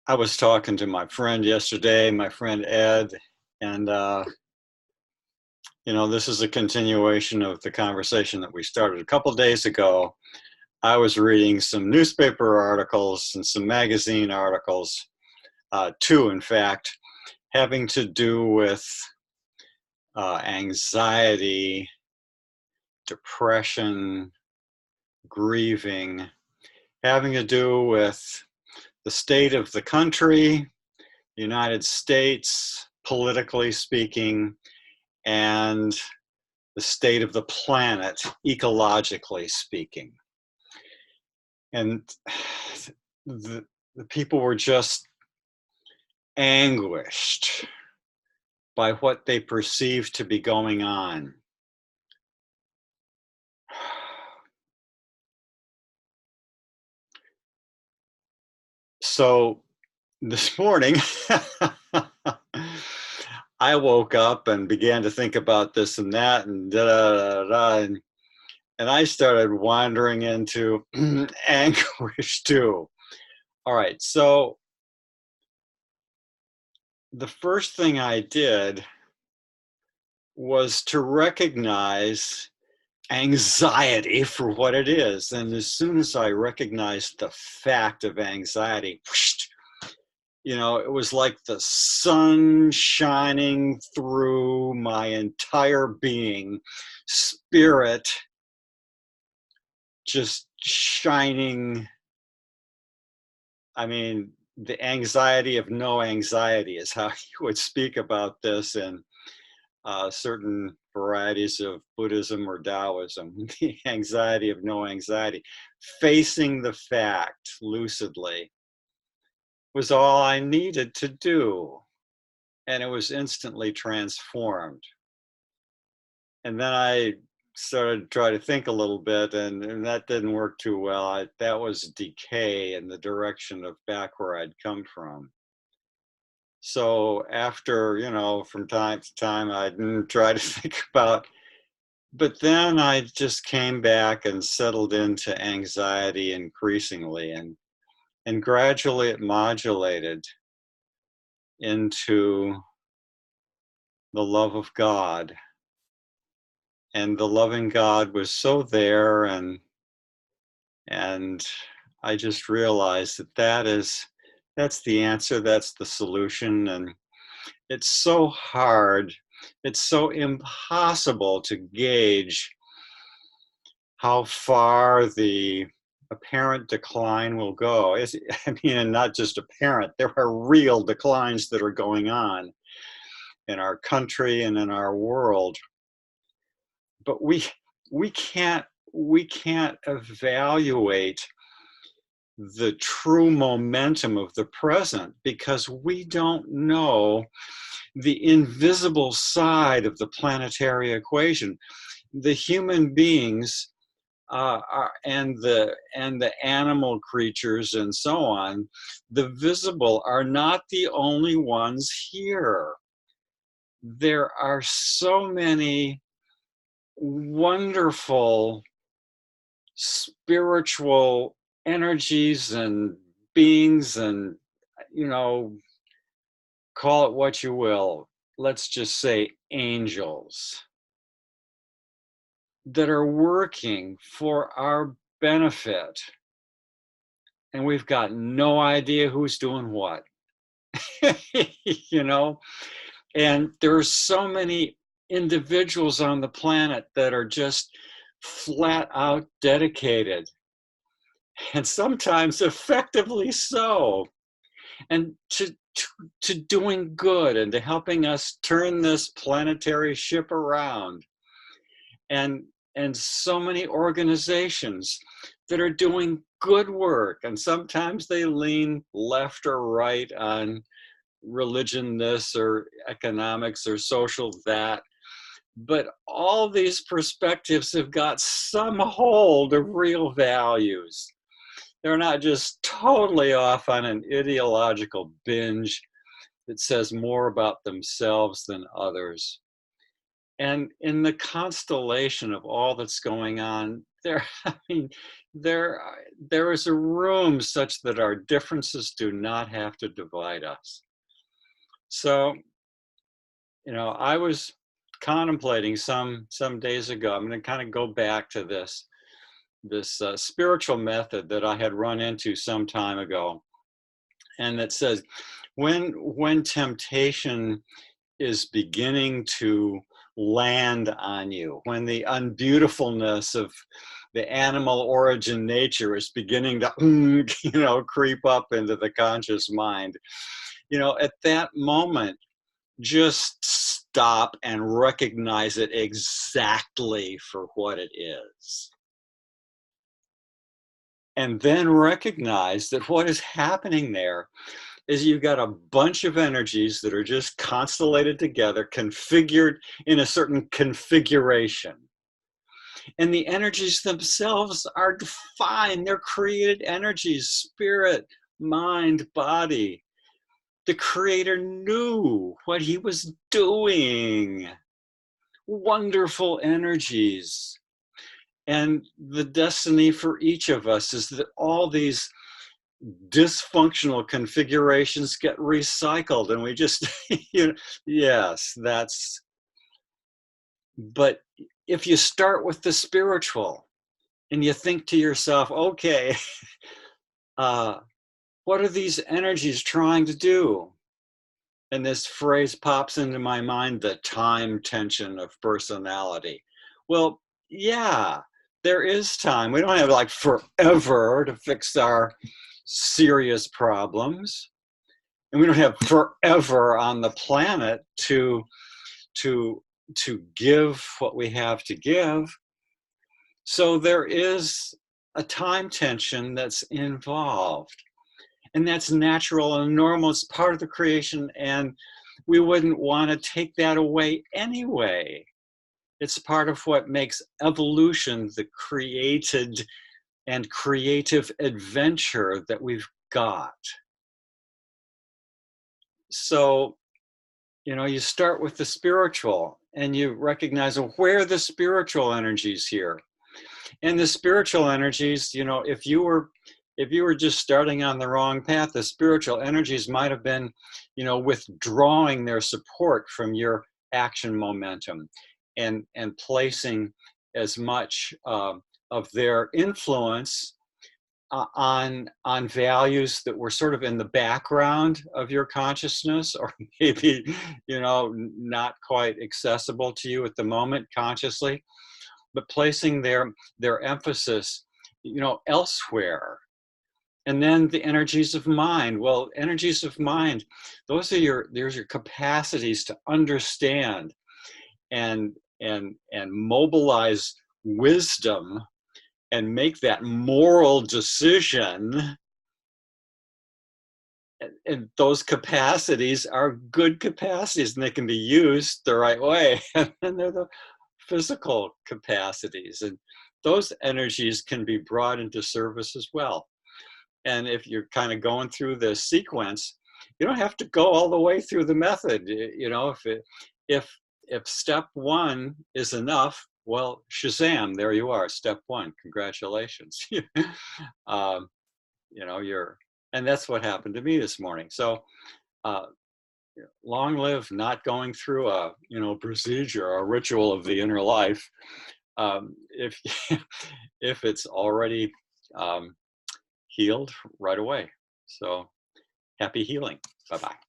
I was talking to my friend yesterday, my friend Ed, and this is a continuation of the conversation that we started a couple days ago. I was reading some newspaper articles and some magazine articles, two, in fact, having to do with anxiety, depression, grieving, having to do with the state of the country, the United States, politically speaking, and the state of the planet, ecologically speaking. And the people were just anguished by what they perceived to be going on. So this morning, I woke up and began to think about this and that and and I started wandering into anguish too. All right, so the first thing I did was to recognize anxiety for what it is. And as soon as I recognized the fact of anxiety, it was like the sun shining through my entire being, spirit just shining. I mean, the anxiety of no anxiety is how you would speak about this in certain varieties of Buddhism or Taoism. The anxiety of no anxiety, facing the fact lucidly, was all I needed to do. And it was instantly transformed. And then I started to try to think a little bit, and that didn't work too well. That was decay in the direction of back where I'd come from. So after, from time to time, I'd try to think about, but then I just came back and settled into anxiety increasingly, and gradually it modulated into the love of God. And the loving God was so there, and I just realized that's the answer, that's the solution. And it's so hard, it's so impossible to gauge how far the apparent decline will go. And not just apparent, there are real declines that are going on in our country and in our world. But we can't evaluate the true momentum of the present because we don't know the invisible side of the planetary equation. The human beings and the animal creatures and so on, the visible, are not the only ones here. There are so many wonderful spiritual energies and beings, and call it what you will, let's just say angels, that are working for our benefit, and we've got no idea who's doing what. And there's so many individuals on the planet that are just flat out dedicated, and sometimes effectively so, and to doing good and to helping us turn this planetary ship around. And so many organizations that are doing good work, and sometimes they lean left or right on religion this or economics or social that, but all these perspectives have got some hold of real values. They're not just totally off on an ideological binge that says more about themselves than others. And in the constellation of all that's going on, there, I mean, there is a room such that our differences do not have to divide us. So, I was contemplating some days ago. I'm going to kind of go back to this spiritual method that I had run into some time ago, and that says when temptation is beginning to land on you, when the unbeautifulness of the animal origin nature is beginning to creep up into the conscious mind, at that moment, just stop and recognize it exactly for what it is. And then recognize that what is happening there is you've got a bunch of energies that are just constellated together, configured in a certain configuration. And the energies themselves are defined. They're created energies, spirit, mind, body. The creator knew what he was doing. Wonderful energies. And the destiny for each of us is that all these dysfunctional configurations get recycled, and we just, yes, but if you start with the spiritual and you think to yourself, okay, what are these energies trying to do? And this phrase pops into my mind, the time tension of personality. Well, yeah, there is time. We don't have like forever to fix our serious problems. And we don't have forever on the planet to give what we have to give. So there is a time tension that's involved. And that's natural and normal. It's part of the creation, and we wouldn't want to take that away anyway. It's part of what makes evolution the created and creative adventure that we've got. So, you start with the spiritual and you recognize, well, where are the spiritual energies here? And the spiritual energies, if you were just starting on the wrong path, the spiritual energies might have been, withdrawing their support from your action momentum and placing as much of their influence on values that were sort of in the background of your consciousness, or maybe not quite accessible to you at the moment consciously, but placing their emphasis elsewhere. And then the energies of mind. Well, energies of mind, there's your capacities to understand and mobilize wisdom and make that moral decision. And those capacities are good capacities, and they can be used the right way. And then they're the physical capacities, and those energies can be brought into service as well. And if you're kind of going through the sequence, you don't have to go all the way through the method. If step one is enough, well, shazam, there you are, step one. Congratulations. And that's what happened to me this morning. So long live not going through a procedure or a ritual of the inner life, if if it's already healed right away. So happy healing. Bye-bye.